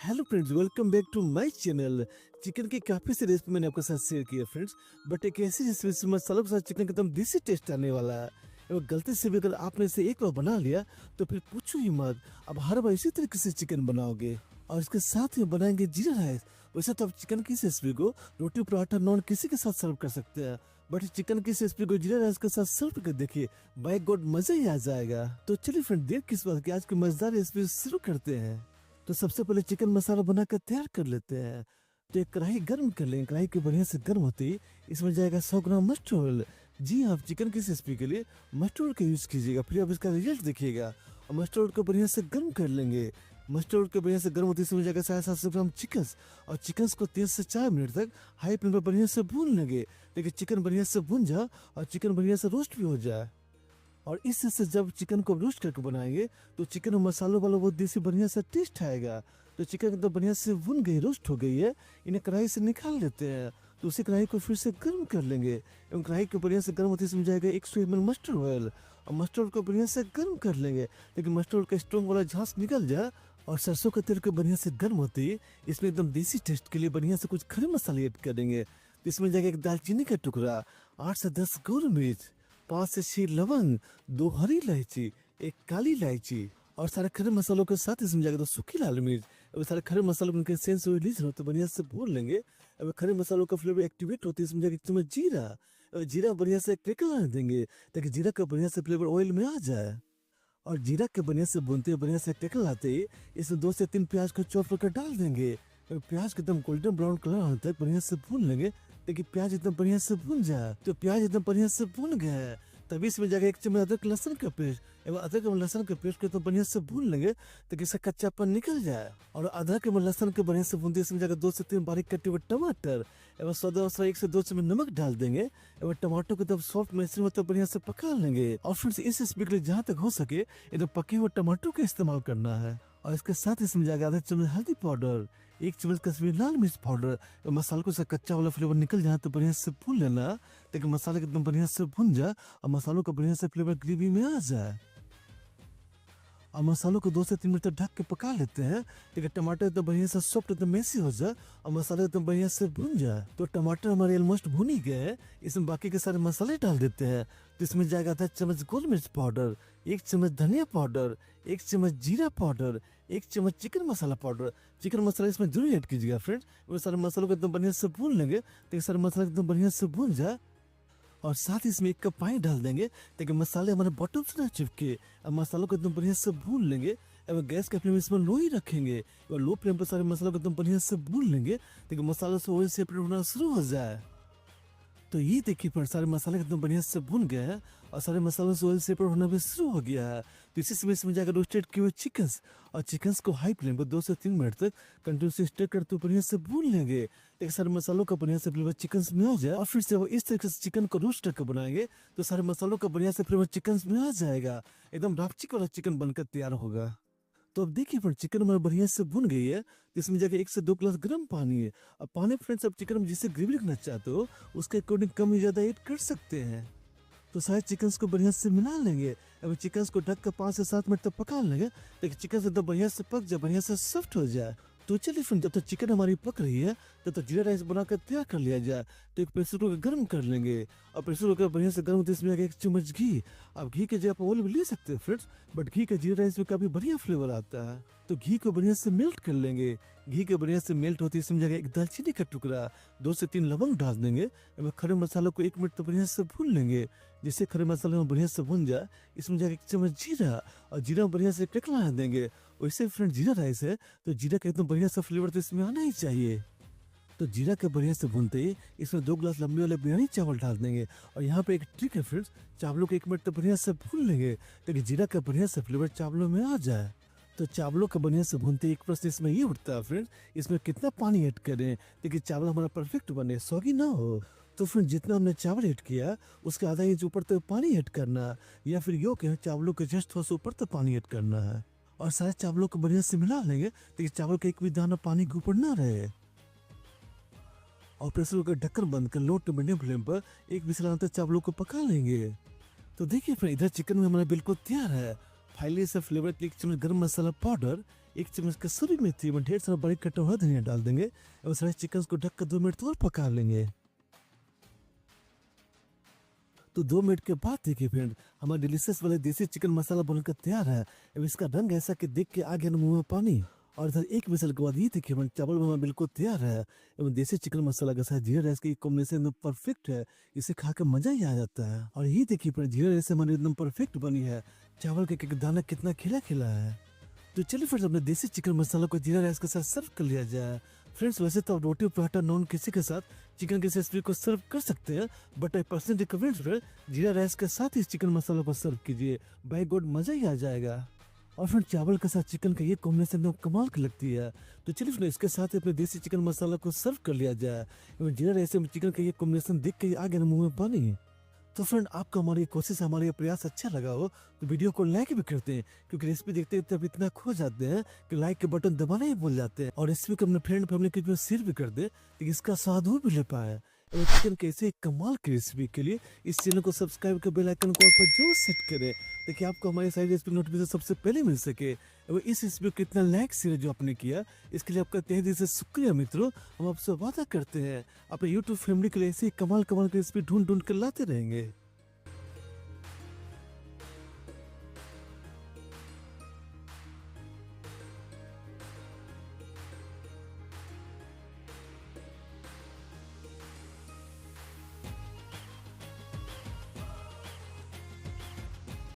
Hello friends, welcome back to my channel. Chicken की काफ़ी सी recipe मैंने आपके साथ शेयर की है फ्रेंड्स, बट एक ऐसी रेसिपी मसालों के साथ चिकन का एकदम देसी टेस्ट आने वाला है। और गलती से भी अगर आपने इसे एक बार बना लिया तो फिर पूछो ही मत, अब हर बार इसी तरीके से चिकन बनाओगे। और इसके साथ ही बनाएंगे जीरा राइस। वैसे तो आप चिकन की इस रेसिपी को रोटी पराठा नॉन किसी के साथ सर्व कर सकते हैं, बट चिकन की इस रेसिपी को जीरा राइस के साथ सर्व करके देखिए, बाय गॉड मजा ही आ जाएगा। तो चलिए फ्रेंड, देर किस बात की, आज की मजेदार रेसिपी शुरू करते हैं। तो सबसे पहले चिकन मसाला बनाकर तैयार कर लेते हैं। तो एक कढ़ाई गर्म कर लेंगे। कढ़ाई के बढ़िया से गर्म होते ही इसमें जाएगा 100 ग्राम मस्टर्ड ऑयल। जी हाँ, आप चिकन की रेसिपी के लिए मस्टर्ड ऑयल का यूज कीजिएगा, फिर आप इसका रिजल्ट देखिएगा। और मस्टर्ड ऑयल को बढ़िया से गर्म कर लेंगे। मस्टर्ड ऑयल के बढ़िया से गर्म होते ही इसमें जाएगा 750 ग्राम चिकन। और चिकन को 3 से 4 मिनट तक हाई फ्लेम पर बढ़िया से भून लेंगे। लेकिन चिकन बढ़िया से भून जाए और चिकन बढ़िया से रोस्ट भी हो जाए। और इस से जब चिकन को रोस्ट करके बनाएंगे तो चिकन और मसालों वाला वो देसी बढ़िया सा टेस्ट आएगा। तो चिकन एकदम बढ़िया से भुन गई, रोस्ट हो गई है, इन्हें कढ़ाई से निकाल लेते हैं। तो उसी कढ़ाई को फिर से गर्म कर लेंगे। एवं कढ़ाई को बढ़िया से गर्म होते इसमें जाएगा 100 ml मस्टर्ड ऑयल। और मस्टर्ड ऑयल को बढ़िया से गर्म कर लेंगे। लेकिन मस्टर्ड ऑयल का स्ट्रॉन्ग वाला झांस निकल जाए और सरसों का तेल को बढ़िया से गर्म होते ही इसमें एकदम देसी टेस्ट के लिए बढ़िया से कुछ खड़े मसाले ऐड करेंगे। तो इसमें जाएगा एक दालचीनी का टुकड़ा, 8 से 10 गोल मिर्च, 5 से 6 लवंग, 2 हरी इलायची, 1 काली इलायची और सारे खड़े मसालों के साथ इसमें जाएगा 2 सूखी लाल मिर्च। अब सारे खड़े मसालों के सेंस रिलीज हो तो बढ़िया से भून लेंगे। अब खड़े मसालों का फ्लेवर एक्टिवेट होती है, इसमें जाएगा 1 चम्मच जीरा। अब जीरा बढ़िया से क्रैकल आने देंगे ताकि जीरा का बढ़िया से फ्लेवर ऑयल में आ जाए। और जीरा के बढ़िया से भूनते बढ़िया से क्रैकल आते ही इसमें 2 से 3 प्याज को चॉप करके डाल देंगे। प्याज के एकदम गोल्डन ब्राउन कलर आने तक बढ़िया से भून लेंगे ताकि प्याज एकदम बढ़िया से भून जाए। तो प्याज एकदम बढ़िया से भून गया है, तभी इसमें जाएगा 1 चम्मच अदरक लहसुन का पेस्ट। एवं अदरक और लहसुन के पेस्ट को तो बढ़िया से भून लेंगे ताकि इसका कच्चापन निकल जाए। और अदरक और लहसुन के बढ़िया से भूनते इसमें जाएगा 2 से 3 बारीक कटे हुए टमाटर। एवं स्वाद अनुसार 1 से 2 चम्मच नमक डाल देंगे। एवं टमाटर को तब सॉफ्ट मैशर होता बढ़िया से पका लेंगे। और फिर इस रेसिपी के लिए जहाँ तक हो सके एकदम पके हुए टमाटर का इस्तेमाल करना है। और इसके साथ इसमें जाएगा आधा चम्मच हल्दी पाउडर, 1 चम्मच कश्मीरी लाल मिर्च पाउडर। मसाले को से कच्चा वाला फ्लेवर निकल जाए तो बढ़िया से भून लेना ताकि मसाले एकदम बढ़िया से भून जाए और मसालों का बढ़िया से फ्लेवर ग्रेवी में आ जाए। और मसालों को 2 से 3 मिनट तक ढक के पका लेते हैं ताकि टमाटर एकदम बढ़िया से सॉफ्ट एकदम मेसी हो जाए और मसाले एकदम बढ़िया से भून जाए। तो टमाटर हमारे ऑलमोस्ट भून ही गए हैं, इसमें बाकी के सारे मसाले डाल देते हैं। तो इसमें जाएगा आधा चम्मच गोल मिर्च पाउडर, 1 चम्मच धनिया पाउडर, 1 चम्मच जीरा पाउडर, 1 चम्मच चिकन मसाला पाउडर। चिकन मसाला इसमें जरूर ऐड कीजिएगा फ्रेंड्स। वो सारे मसालों को एकदम बढ़िया से भून लेंगे ताकि सारे मसाले एकदम बढ़िया से भून जाए। और साथ ही इसमें 1 कप पानी डाल देंगे ताकि मसाले हमारे बॉटम से ना चिपके। अब मसालों को एकदम बढ़िया से भून लेंगे। एवं गैस का फ्लेम इसमें लो ही रखेंगे और लो फ्लेम पर सारे मसालों को एकदम बढ़िया से भून लेंगे ताकि मसालों से ऑयल सेपरेट होना शुरू हो जाए। तो ये देखिए पर सारे मसाले एकदम बढ़िया से भून गए हैं और सारे मसालों से ऑयल सेपरेट होना भी शुरू हो गया है। तो इसी समय इसमें जाकर रोस्टेड किए हुए चिकन और चिकन को हाई फ्लेम पर 2 से 3 मिनट तक कंटिन्यूसली स्टर करते बढ़िया से भून लेंगे। एक सारे मसालों का बढ़िया से फ्लेवर चिकन में आ जाए। और फिर से वो इस तरीके से चिकन को रोस्ट करके बनाएंगे तो सारे मसालों का बढ़िया से फ्लेवर चिकन में आ जाएगा। एकदम रापचिक वाला चिकन बनकर तैयार होगा। तो अब देखिए फ्रेंड, चिकन हमारे बढ़िया से भुन गई है। तो इसमें जाके 1 से 2 ग्लास गर्म पानी है। अब पानी फ्रेंड्स आप चिकन में जिसे ग्रेवी रखना चाहते हो उसके अकॉर्डिंग कम या ज्यादा ऐड कर सकते हैं। तो सारे चिकन को बढ़िया से मिला लेंगे। अब चिकन को ढक कर 5 से 7 मिनट तक पका लेंगे ताकि चिकन से एकदम बढ़िया से पक जाए, बढ़िया से सॉफ्ट हो जाए। तो चलिए फ्रेंड, जब तक चिकन हमारी पक रही है तब तक जीरा राइस बनाकर तैयार कर लिया जाए। तो एक प्रेशर कुकर गर्म कर लेंगे और प्रेशर कुकर बढ़िया से गर्म होते इसमें आगे 1 चम्मच घी। अब घी के जगह ऑयल भी ले सकते हैं फ्रेंड्स, बट घी का जीरा राइस में काफी बढ़िया फ्लेवर आता है। तो घी को बढ़िया से मेल्ट कर लेंगे। घी के बढ़िया से मेल्ट होते इसमें जाएगा 1 दालचीनी का टुकड़ा, 2 से 3 लवंग डाल देंगे। अब खड़े मसालों को 1 मिनट तक बढ़िया से भून लेंगे। जिससे खड़े मसाले में बढ़िया से भून जाए इसमें जाएगा 1 चम्मच जीरा और जीरा बढ़िया से क्रैकल देंगे। वैसे फ्रेंड जीरा राइस है तो जीरा का एकदम बढ़िया सा फ्लेवर तो इसमें आना ही चाहिए। तो जीरा के बढ़िया से भूनते ही इसमें 2 ग्लास लंबे वाले बिरयानी चावल डाल देंगे। और यहाँ पे एक ट्रिक है फ्रेंड्स, चावलों को 1 मिनट तक बढ़िया से भून लेंगे ताकि जीरा का बढ़िया से फ्लेवर चावलों में आ जाए। तो चावलों का बढ़िया से भूनते एक प्रश्न इसमें ये उठता है फ्रेंड्स, इसमें कितना पानी ऐड करें ताकि चावल हमारा परफेक्ट बने, सॉगी ना हो। तो फ्रेंड जितना हमने चावल ऐड किया उसके आधा इंच ऊपर तक पानी ऐड करना, या फिर यो कहें चावलों के जस्ट थोड़ा सा ऊपर तक पानी ऐड करना है। और सारे चावलों को बढ़िया से मिला लेंगे ताकि चावल का एक भी दाना पानी के ऊपर ना रहे। और प्रेशर कुकर ढक्कन बंद कर लो टू मीडियम फ्लेम पर 1 विसल आने तक चावलों को पका लेंगे। तो देखिए फ्रेंड, इधर चिकन में हमारा बिल्कुल तैयार है। फाइनली से फ्लेवर 1 चम्मच गरम मसाला पाउडर, 1 चम्मच कसूरी मेथी में ढेर सारा बारीक कटा हुआ धनिया डाल देंगे और सारे चिकन को ढककर 2 मिनट और पका लेंगे। तो 2 मिनट के बाद देखिए फ्रेंड, हमारा डिलीशियस वाला देसी चिकन मसाला बनकर तैयार है। अब इसका रंग ऐसा कि देख के आ गया ना मुंह में पानी। और इधर एक विसल के बाद ये देखिए फ्रेंड, चावल हमारा बिल्कुल तैयार है एवं देसी चिकन मसाला के साथ जीरा राइस की कॉम्बिनेशन एकदम परफेक्ट है। इसे खाकर मजा ही आ जाता है। और ये देखिए फ्रेंड, जीरा राइस हमारी एकदम परफेक्ट बनी है। चावल के एक दाना कितना खिला खिला है। तो चलिए फ्रेंड्स, अपने देसी चिकन मसाला को जीरा राइस के साथ सर्व कर लिया जाए। फ्रेंड्स वैसे तो आप रोटी पराठा नॉन किसी के साथ चिकन की रेसिपी को सर्व कर सकते हैं, but I personally recommend friend जीरा राइस के साथ इस चिकन मसाला को सर्व कीजिए। बाय गॉड मजा ही आ जाएगा। और फिर चावल के साथ चिकन का ये कॉम्बिनेशन एकदम कमाल की लगती है। तो चलिए फ्रेंड, इसके साथ ही अपने देसी चिकन मसाला को सर्व कर लिया जाए। जीरा राइस में चिकन का ये कॉम्बिनेशन देख के आ गया ना मुंह में पानी। तो फ्रेंड, आपको हमारी कोशिश हमारा ये प्रयास अच्छा लगा हो तो वीडियो को लाइक भी करते हैं, क्योंकि रेसिपी देखते देखते अब इतना खो जाते हैं कि लाइक के बटन दबाना ही भूल जाते हैं। और रेसिपी को अपने फ्रेंड फैमिली के बीच शेयर भी कर दे ताकि इसका स्वाद वो भी ले पाए। और चिकन के ऐसे कमाल की रेसिपी के लिए इस चैनल को सब्सक्राइब कर बेल आइकन को पर जरूर सेट करें ताकि आपको हमारी सारी रेसिपी नोटिफिकेशन सबसे पहले मिल सके। और इस रेसिपी को कितना लाइक शेयर जो आपने किया, इसके लिए आपका तहे दिल से शुक्रिया मित्रों। हम आपसे वादा करते हैं अपने यूट्यूब फैमिली के लिए ऐसे कमाल कमाल की रेसिपी ढूंढ ढूंढ कर लाते रहेंगे।